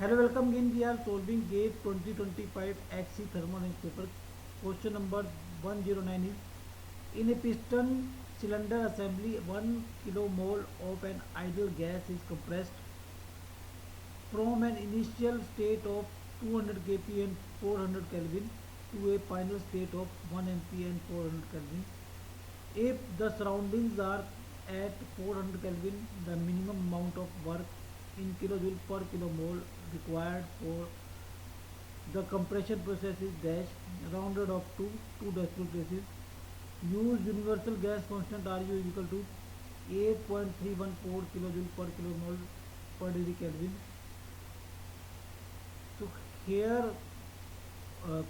Hello, welcome again. We are solving GATE 2025 XC thermodynamics paper. Question number 109 is: in a piston cylinder assembly, 1 kilomole of an ideal gas is compressed from an initial state of 200 kP and 400 Kelvin to a final state of 1 MP and 400 Kelvin. If the surroundings are at 400 Kelvin, the minimum amount of work in kilojoule per kilomole required for the compression process is dash rounded off to 2 decimal places. Use universal gas constant RU is equal to 8.314 kilojoule per kilomole per degree Kelvin. So here,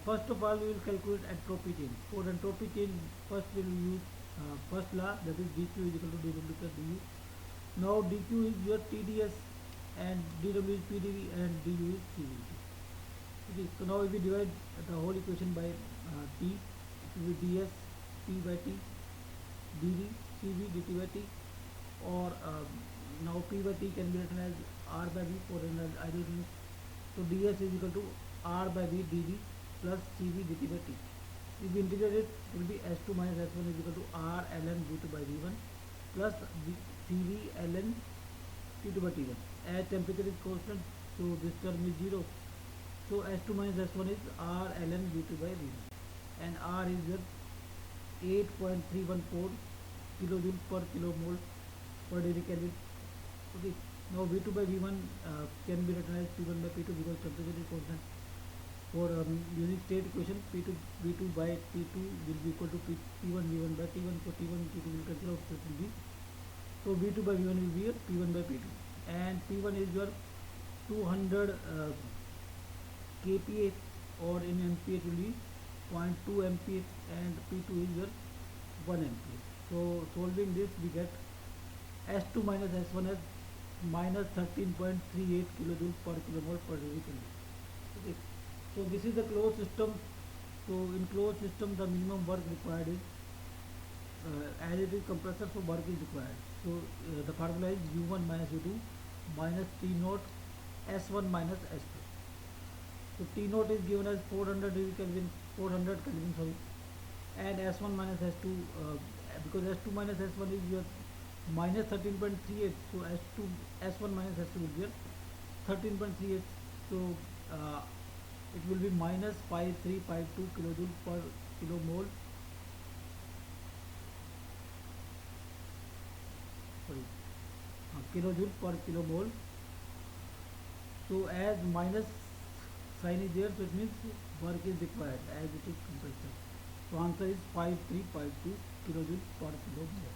first of all, we will calculate entropy change. For entropy change, first we will use first law, that is dq is equal to dw plus du. Now dq is your TdS and dw is PdV and du is CVT. Okay, so now if we divide the whole equation by t, it will be ds p by t dv cv dt by t, or now p by t can be written as r by v for an ideal range. So ds is equal to r by v dv plus cv dt by t. If we integrate it, it will be s2 minus s1 is equal to r ln v2 by v1 plus cv ln t2 by t1. As temperature is constant, so this term is 0. So s2 minus s1 is r ln v2 by v1, and r is 8.314 kilojoule per kilomole per degree Kelvin. Okay. Now v2 by v1 can be written as p1 by p2 because temperature is constant. For using state equation, p2 v2 by t2 will be equal to p1 v1 by t1. So t1 t2 will cancel out, so it will be, so v2 by v1 will be your p1 by p2, and p1 is your 200 kPa, or in MPa it will be 0.2 MPa, and p2 is your 1 MPa. So solving this, we get s2 minus s1 as minus 13.38 kilojoule per kilomole per degree Kelvin. Okay. So this is the closed system. So in closed system, the minimum work required is, as it is compressor, so work is required. So the formula is u1 minus u2 minus t naught s1 minus s2. So t naught is given as 400 degree Kelvin, 400 Kelvin, sorry, and s1 minus s2, because s2 minus s1 is your minus 13.38, so s2 s1 minus s2 will be 13.38. So it will be minus 5352 kilojoule per kilomole, sorry, kilojoule per kilomole. So as minus sign is there, so it means work is required as it is compressor. So answer is 5352 kilojoule per kilomole.